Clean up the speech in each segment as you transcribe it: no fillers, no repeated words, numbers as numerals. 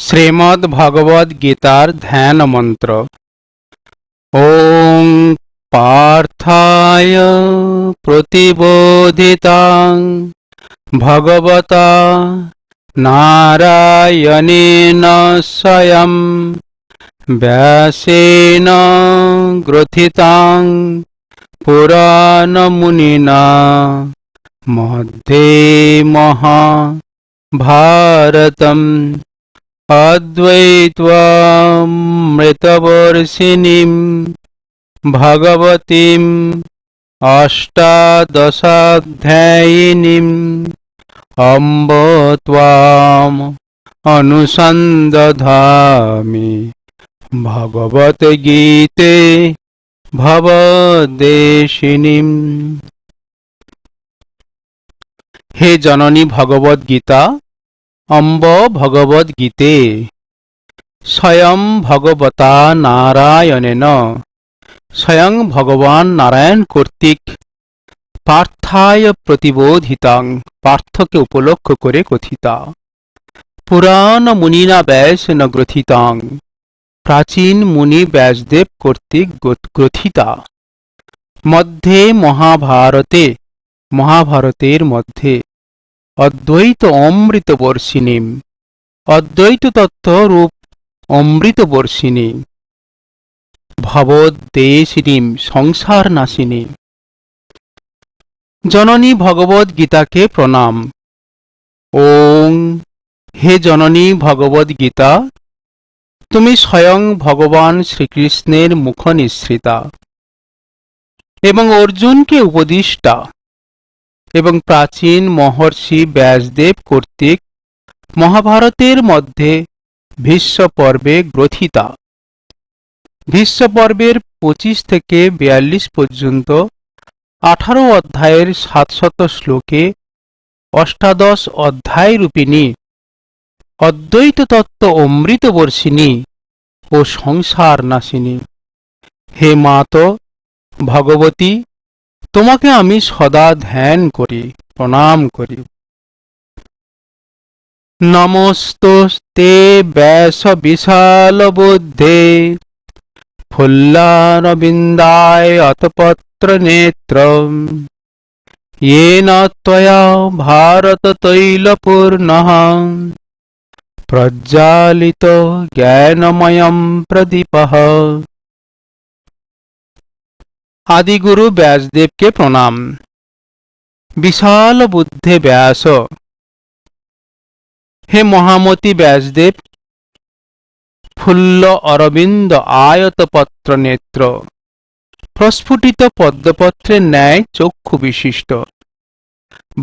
শ্রীমদ্ ভগবদ গীতার ধ্যান মন্ত্র। ওং পার্থায় প্রতিবোধিতাং ভগবতা নারায়ণেন স্বয়ং ব্যাসেন গ্রথিতাং পুরাণমুনিনা মধ্যে মহাভারতম অদ্বৈতামৃতবর্ষিণীম ভগবতীম অষ্টাদশাধ্যায়িনীম অম্ব ত্বাম অনুসন্দধামি ভগবদ্গীতে ভবদ্দেশিনীম। হে জননী ভগবদ গীতা, অম্ব ভগবদ্গীতে স্বয়ং ভগবতা নারায়ণেন, স্বয়ং ভগবান নারায়ণ কর্তৃক পার্থায় প্রতিবোধিতাং, পার্থকে উপলক্ষ করে কথিতা, পুরাণ মুনিনা ব্যাসেন গ্রথিতাং, প্রাচীন মুনি ব্যাসদেব কর্তৃক গ্রথিতা, মধ্যে মহাভারতে, মহাভারতের মধ্যে অদ্বৈত অমৃত বর্ষিণীম, অদ্বৈত তত্ত্ব রূপ অমৃত বর্ষিণী, ভবদ্দেশিনীম সংসার নাশিনী। জননী ভগবদ গীতাকে প্রণাম। ওং, হে জননী ভগবদ গীতা, তুমি স্বয়ং ভগবান শ্রীকৃষ্ণের মুখ নিঃসৃতা এবং অর্জুনকে উপদিষ্টা এবং প্রাচীন মহর্ষি ব্যাসদেব কর্তৃক মহাভারতের মধ্যে ভীষ্ম পর্বে গ্রথিতা। ভীষ্ম পর্বের 25 থেকে 42 পর্যন্ত 18 অধ্যায়ের 700 শ্লোকে অষ্টাদশ অধ্যায় রূপিণী অদ্বৈত তত্ত্ব অমৃত বর্ষিণী ও সংসার নাশিনী। হে মাত ভগবতী, তোমাকে আমি সদা ধ্যান করি, প্রণাম করি। নমস্তুস্তে ব্যাস বিশাল বুদ্ধে ফুল্লারবিন্দায় অতপত্র নেত্র येन त्वया भारत तैलपूर्णः प्रज्वालितो ज्ञानमयं प्रदीपः। आदिगुरु व्यासदेव के प्रणाम। विशाल बुद्धे व्यास, हे महामती व्यासदेव, फुल्ल अरविंद आयतपत्र नेत्र, प्रस्फुटित पद्मपत्रे न्याय चक्षु विशिष्ट,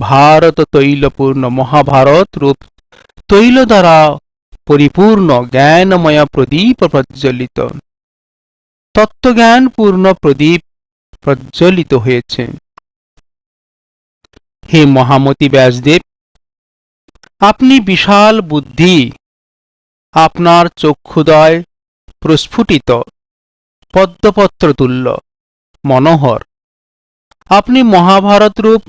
भारत तैलपूर्ण महाभारत रूप तैल द्वारा परिपूर्ण ज्ञानमय प्रदीप प्रज्वलित, तत्वज्ञान पूर्ण प्रदीप प्रज्वलित হয়েছে। হে মহামতি ব্যাসদেব, আপনি বিশাল বুদ্ধি, আপনার চক্ষুদয় প্রস্ফুটিত পদ্মপত্র তুল্য মনোহর, আপনি মহাভারত রূপ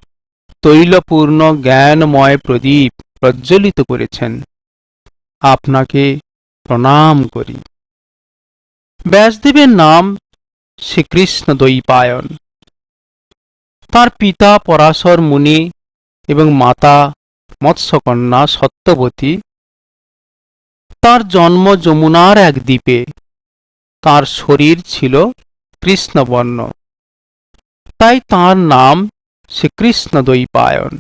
তৈলপূর্ণ জ্ঞানময় প্রদীপ প্রজ্বলিত করেছেন। আপনাকে প্রণাম করি। ব্যাসদেবের নাম শ্রীকৃষ্ণ দ্বৈপায়ন। তার পিতা পরাশর মুনি এবং মাতা মৎস্যকন্যা সত্যবতী। তার জন্ম যমুনার এক দ্বীপে। তার শরীর ছিল কৃষ্ণবর্ণ, তাই তার নাম শ্রীকৃষ্ণ দ্বৈপায়ন।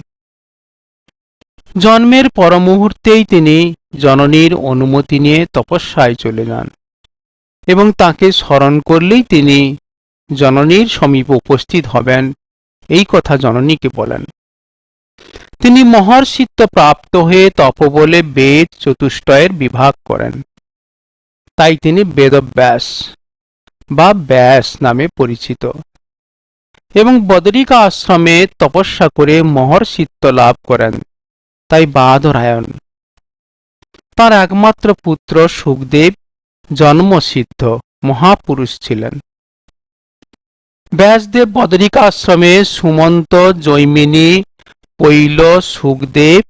জন্মের পর মুহূর্তেই তিনি জননীর অনুমতি নিয়ে তপস্যায় চলে যান এবং তাকে স্মরণ করলেই তিনি জননীর সমীপে উপস্থিত হবেন, এই কথা জননীকে বলেন। তিনি মহর্ষিত্ব প্রাপ্ত হয়ে তপবলে বেদ চতুষ্টয়ের বিভাগ করেন, তাই তিনি বেদব্যাস বা ব্যাস নামে পরিচিত এবং বদরিকা আশ্রমে তপস্যা করে মহর্ষিত্ব লাভ করেন, তাই বাদরায়ণ। তার একমাত্র পুত্র সুখদেব জন্মসিদ্ধ মহাপুরুষ ছিলেন। ব্যাসদেব বদরিকা আশ্রমে সুমন্ত, জৈমিনী, পৈল, সুখদেব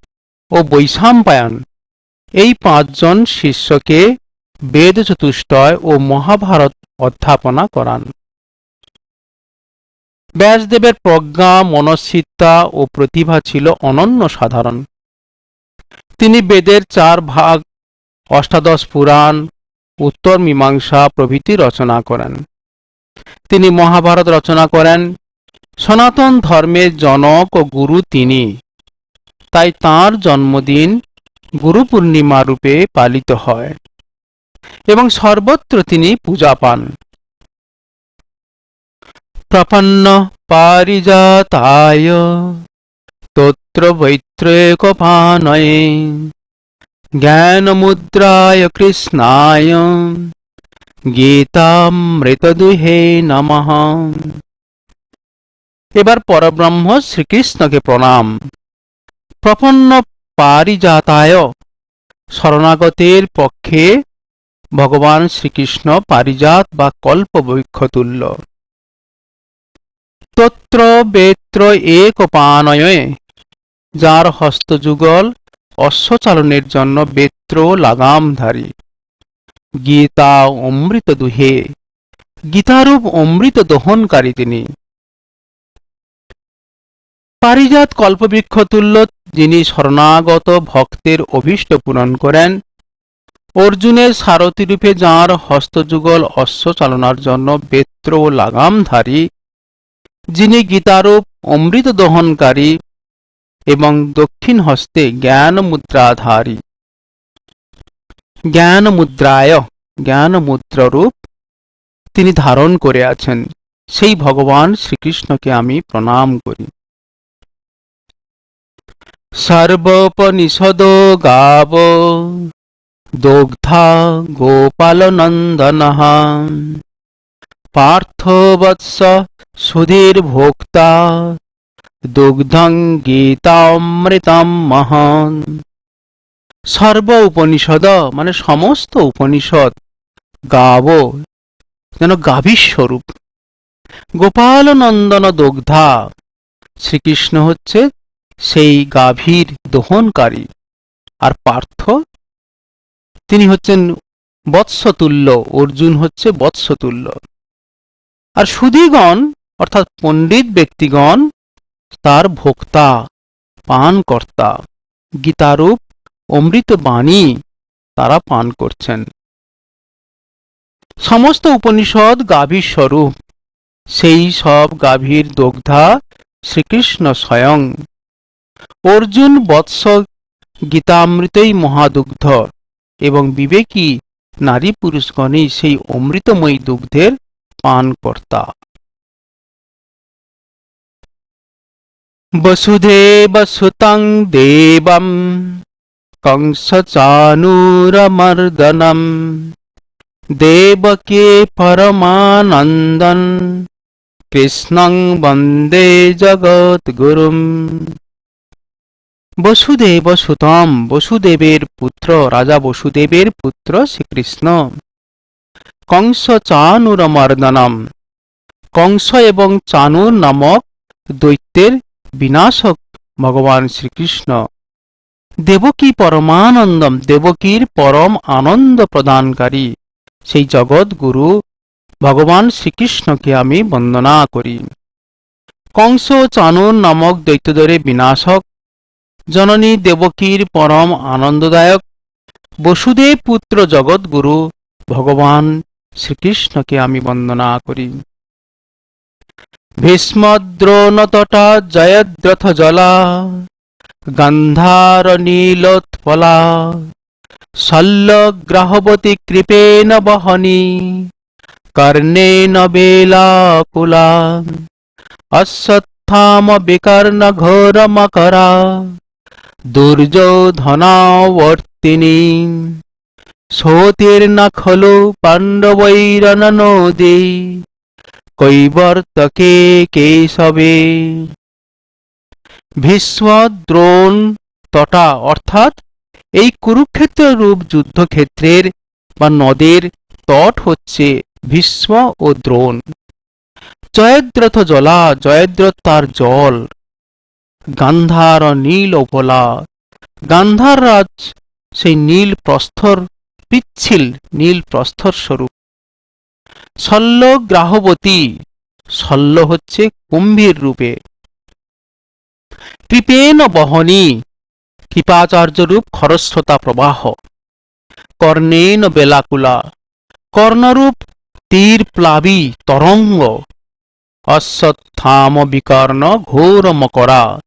ও বৈশাম্পায়ন এই 5 জন শিষ্যকে বেদ চতুষ্টয় ও মহাভারত অধ্যাপনা করান। ব্যাসদেবের প্রজ্ঞা, মনস্বিতা ও প্রতিভা ছিল অনন্য সাধারণ। তিনি বেদের 4 ভাগ, অষ্টাদশ পুরাণ, উত্তর মীমাংসা প্রভৃতি রচনা করেন। তিনি মহাভারত রচনা করেন। সনাতন ধর্মের জনক ও গুরু তিনি, তাই তাঁর জন্মদিন গুরু পূর্ণিমা রূপে পালিত হয় এবং সর্বত্র তিনি পূজা পান। প্রপন্ন পারিজাতায় স্তোত্র বৈত্রেকপাণয়ে জ্ঞানমুদ্রায় কৃষ্ণায় গীতামৃতদুহে নমঃ। এবার পরব্রহ্ম শ্রীকৃষ্ণকে প্রণাম। প্রপন্ন পারিজাতায়, শরণাগতের পক্ষে ভগবান শ্রীকৃষ্ণ পারিজাত বা কল্পবৃক্ষতুল্য। স্তোত্র বেত্র একপাণয়ে, যার হস্তযুগল অশ্বচালনের জন্য বেত্র লাগামধারী। গীতা অমৃত দুহে, গীতারূপ অমৃত দহনকারী তিনি। পারিজাত কল্পবৃক্ষতুল্য, যিনি শরণাগত ভক্তের অভীষ্ট পূরণ করেন। অর্জুনের সারথিরূপে যাঁর হস্তযুগল অশ্ব চালনার জন্য বেত্র লাগামধারী, যিনি গীতারূপ অমৃত দহনকারী এবং দক্ষিণ হস্তে জ্ঞান মুদ্রাধারী। জ্ঞান মুদ্রায়, জ্ঞান মুদ্রারূপ তিনি ধারণ করে আছেন, সেই ভগবান শ্রীকৃষ্ণকে আমি প্রণাম করি। সর্বোপনিষদ গাব দগ্ধা গোপালনন্দনঃ পার্থবৎস সুধীর ভোক্তা দুগ্ধং গীতামৃতম মহান। সর্ব উপনিষদ মানে সমস্ত উপনিষদ, গাব যেন গাভীর স্বরূপ, গোপাল নন্দন দগ্ধা, শ্রীকৃষ্ণ হচ্ছে সেই গাভীর দহনকারী। আর পার্থ, তিনি হচ্ছেন বৎসতুল্য, অর্জুন হচ্ছে বৎসতুল্য। আর সুধীগণ অর্থাৎ পণ্ডিত ব্যক্তিগণ তার ভোক্তা, পানকর্তা, গীতারূপ অমৃত বাণী তারা পান করছেন। সমস্ত উপনিষদ গাভীর স্বরূপ, সেই সব গাভীর দগ্ধা শ্রীকৃষ্ণ স্বয়ং। অর্জুন বৎস, গীতামৃতই মহাদুগ্ধ, এবং বিবেকী নারী পুরুষগণই সেই অমৃতময়ী দুগ্ধের পানকর্তা। বসুদেব সুতং দেবম কংস চানুরমর্দনম দেবকে পরমানন্দন কৃষ্ণং বন্দে জগদ্গুরুম। বসুদেব সুতম, বসুদেবের পুত্র, রাজা বসুদেবের পুত্র শ্রীকৃষ্ণ। কংস চানুরমর্দনম, কংস এবং চানুর নামক দৈত্যের বিনাশক ভগবান শ্রীকৃষ্ণ। দেবকী পরমানন্দম, দেবকীর পরম আনন্দ প্রদানকারী সেই জগৎগুরু ভগবান শ্রীকৃষ্ণকে আমি বন্দনা করি। কংস ও চানুর নামক দৈত্যদের বিনাশক, জননী দেবকীর পরম আনন্দদায়ক বসুদেব পুত্র জগৎগুরু ভগবান শ্রীকৃষ্ণকে আমি বন্দনা করি। ভীষ্মদ্রোণতটা জয়দ্রথ জলা গন্ধার নীলোৎপলা শল্যগ্রাহবতী কৃপেণ বহনি কর্ণেন বেলাকুলা অশ্বত্থাম বিকর্ণ ঘোর মকরা দুর্যোধনাবর্তিনী সোতির্ন খলু পাণ্ডবৈরননোদি কৈবর্তকে কেশবে। ভীষ্ম, দ্রোণ, তটা অর্থাৎ এই কুরুক্ষেত্র রূপ যুদ্ধক্ষেত্রের বা নদের তট হচ্ছে ভীষ্ম ও দ্রোণ। জয়দ্রথ জলা, জয়দ্রথ তার জল। গান্ধার নীল উপলা, গান্ধার রাজ সেই নীল প্রস্থর পিচ্ছিল নীল প্রস্থর স্বরূপ। শল্য গ্রাহবতী, শল্য হচ্ছে কুম্ভীর রূপে। কৃপেন বহনী, কৃপাচার্যরূপ খরস্রোতা প্রবাহ। কর্ণেন বেলাকুলা, কর্ণরূপ তীর প্লাবী তরঙ্গ। অশ্বত্থাম বিকর্ণ ঘোর মকরা,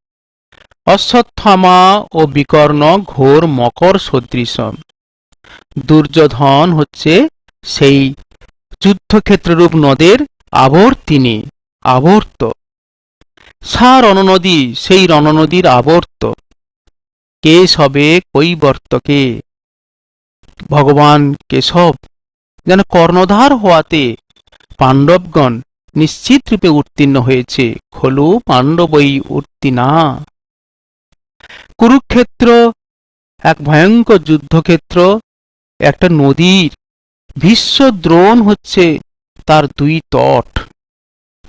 অশ্বত্থামা ও বিকর্ণ ঘোর মকর সদৃশ। দুর্যোধন হচ্ছে সেই যুদ্ধক্ষেত্ররূপ নদের আবর্তিনী, আবর্ত। সা রণনদী, সেই রণনদীর আবর্ত। কেশবে কৈবর্তকে, ভগবান কেশব যেন কর্ণধার হওয়াতে পাণ্ডবগণ নিশ্চিত রূপে উত্তীর্ণ হয়েছে। খলু পাণ্ডবই উত্তীর্ণা। কুরুক্ষেত্র এক ভয়ঙ্কর যুদ্ধক্ষেত্র, একটা নদীর ভীষ্ম দ্রোণ হচ্ছে তার দুই তট।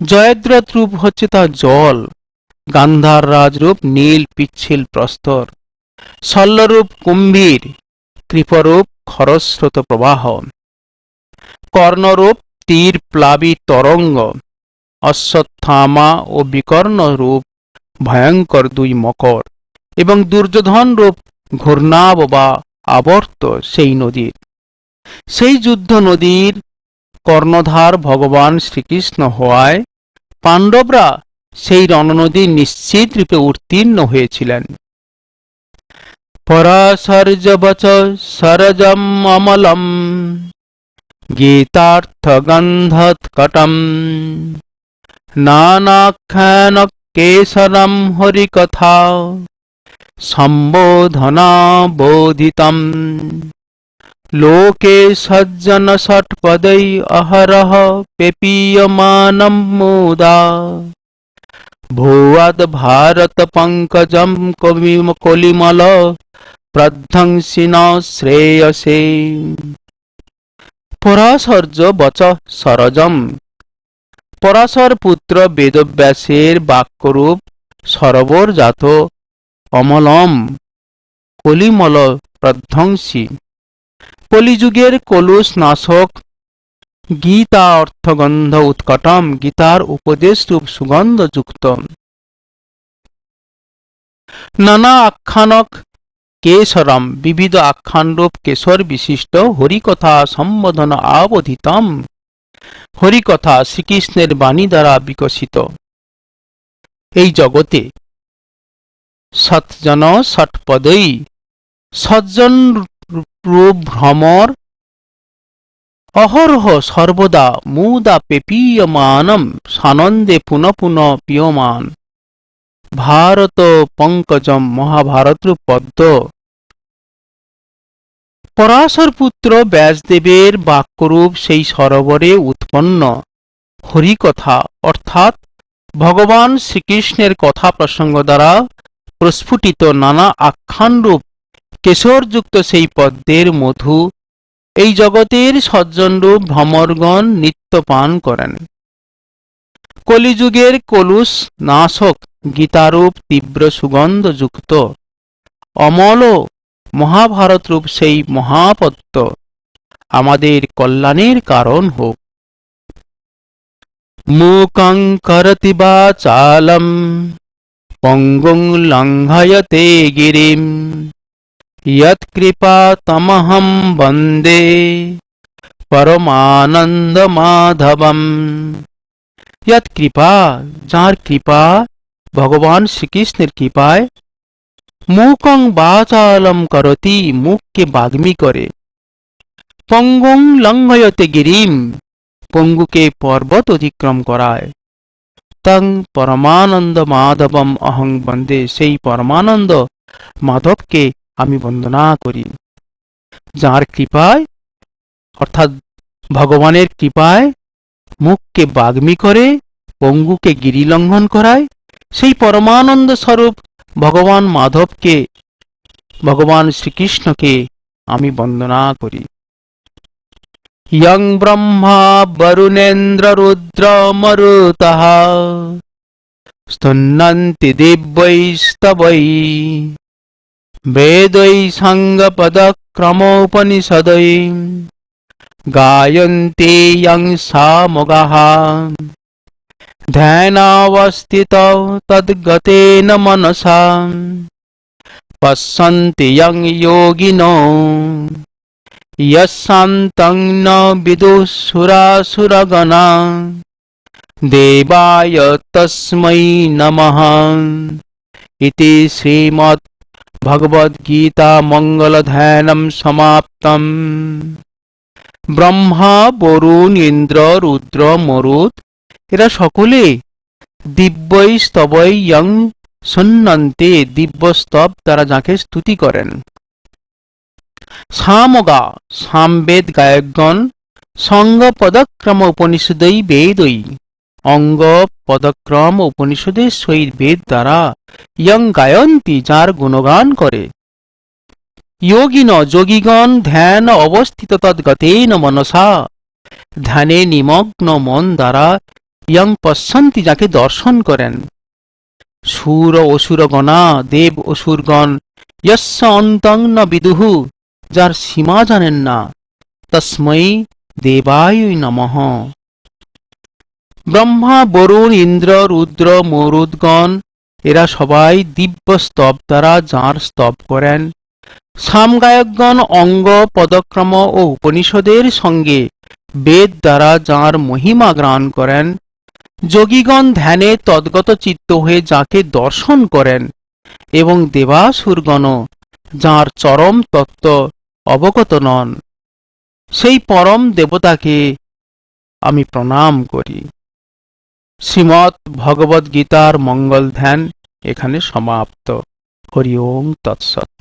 জয়দ্রথ রূপ হচ্ছে তার জল। গান্ধার রাজরূপ নীল পিচ্ছিল প্রস্তর। শল্যরূপ কুম্ভীর, কৃপরূপ খরস্রোত প্রবাহ। কর্ণরূপ তীর প্লাবী তরঙ্গ। অশ্বত্থামা ও বিকর্ণ রূপ ভয়ঙ্কর দুই মকর। এবং দুর্যোধন রূপ ঘূর্ণাব বা আবর্ত সেই নদীর। সেই যুদ্ধ নদীর কর্ণধার ভগবান শ্রীকৃষ্ণ হওয়ায় পাণ্ডবরা সেই রণনদী নিশ্চিত রূপে উত্তীর্ণ হয়েছিলেন। পরাশর্যবচ সরজম অমলম, গীতার্থগন্ধৎকটম। নানাখ্যান কেশরম হরিকথা, সম্বোধনা বোধিতম। লোকে সজ্জন ষটপदै অহরহ পেপীয়মানম মুদা। ভুয়াদ ভারত পঙ্কজম কলিমল প্রধ্বংসিন শ্রেয়সে। পরাশর্য বচ সরজম, পরাশর পুত্র বেদব্যাসের বাক্যরূপ সরোবরজাত অমলম কলিমল প্রধ্বংসী, কলিযুগের কলুষ নাশক গীতা অর্থগন্ধ উৎকটম, গীতার উপদেশ রূপ সুগন্ধ যুক্ত। নানা আখ্যানক কেশরম, বিবিধ আখ্যানরূপ কেশর বিশিষ্ট হরিকথা সম্বোধন আবোধিতম, হরিকথা শ্রীকৃষ্ণের বাণী দ্বারা বিকশিত। এই জগতে সৎজন ষটপদই, সজ্জন রূপ ভ্রমর অহরহ সর্বদা মুদা পেপীয়মানম, সানন্দে পুনঃ পুনঃ পিয়মান। ভারত পঙ্কজম, মহাভারতরূপ পদ্ম। পরাশর পুত্র ব্যাসদেবের বাক্যরূপ সেই সরোবরে উৎপন্ন হরিকথা অর্থাৎ ভগবান শ্রীকৃষ্ণের কথা প্রসঙ্গ দ্বারা প্রস্ফুটিত নানা আখ্যানরূপ কেশরযুক্ত সেই পদ্মের মধু এই জগতের সজ্জনরূপ ভ্রমরগণ নিত্য পান করেন। কলিযুগের কলুষ নাশক গীতারূপ তীব্র সুগন্ধযুক্ত অমল মহাভারতরূপ সেই মহাপদ্ম আমাদের কল্যাণের কারণ হোক। মূকং করতি বাচালম পঙ্গুং লঙ্ঘয়তে গিরিম, ইয়ৎকৃপা তমহং বন্দে পরমানন্দ মাধবম। ইয়ৎকৃপা, যার কৃপা ভগবান শ্রীকৃষ্ণের কৃপায় মূকং বাচালম করতি, মুখকে বাগ্মী করে। পঙ্গুং লঙ্ঘয়তে গিরিম, পঙ্গুকে পর্বত অতিক্রম করায়। তং পরমানন্দ মাধবম অহং বন্দে, সেই পরমানন্দ মাধবকে আমি বন্দনা করি। যার কৃপায় অর্থাৎ ভগবানের কৃপায় মুখকে বাগ্মী করে, পঙ্গুকে গিরিলঙ্ঘন করায়, সেই পরমানন্দ স্বরূপ ভগবান মাধবকে, ভগবান শ্রীকৃষ্ণকে আমি বন্দনা করি। ইয়ং ব্রহ্মা বরুণেন্দ্র রুদ্র মরুতঃ স্তন্নন্তি দিব্যৈস্তবৈ, বেदै সাঙ্গপদক্রমোপনিষदै গায়ন্তে ইয়ং সামগাঃ ধ্যানাবস্থিতौ তদ্গতেন মনসা পশ্যন্তি ইয়ং যোগিনো यस्सान्तं न विदुः देवाय तस्मै नमः इति श्रीमद् भगवद्गीता मंगलध्यानं समाप्तम्। ब्रह्मा বরুণ ইন্দ্র রুদ্র মরুত এরা সকলে দিব্যৈ স্তবৈ ইয়ং সন্ন্যন্তে দিব্য স্তব তারা যাকে স্তুতি করেন। সামগা সামবেদ গায়কগণ সঙ্গ পদক্রম উপনিষদৈ বেদৈ অঙ্গ পদক্রম উপনিষদের সহিত বেদ দ্বারা ইয়ং গায়ন্তি যার গুণগান করে। যোগিন যোগীগণ ধ্যান অবস্থিত তদ্গতেন মনসা ধ্যানে নিমগ্ন মন দ্বারা ইয়ং পশ্যন্তি যাকে দর্শন করেন। সুর অসুরগণা দেব অসুরগণ যস্য অন্তং ন বিদুঃ যার সীমা জানেন না তস্मै দেবায় নমঃ। ব্রহ্মা বরুণ ইন্দ্র রুদ্র মরুদ্গণ এরা সবাই দিব্য স্তব দ্বারা যাঁর স্তব করেন। সামগায়কগণ অঙ্গ পদক্রম ও উপনিষদের সঙ্গে বেদ দ্বারা যাঁর মহিমা গান করেন। যোগীগণ ধ্যানে তদ্গত চিত্ত হয়ে যাকে দর্শন করেন এবং দেবাসুরগণ যাঁর চরম তত্ত্ব অবগত নন সেই পরম দেবতাকে আমি প্রণাম করি। শ্রীমদ্ ভগবদ্গীতার মঙ্গল ধ্যান এখানে সমাপ্ত। হরি ওম তৎসৎ।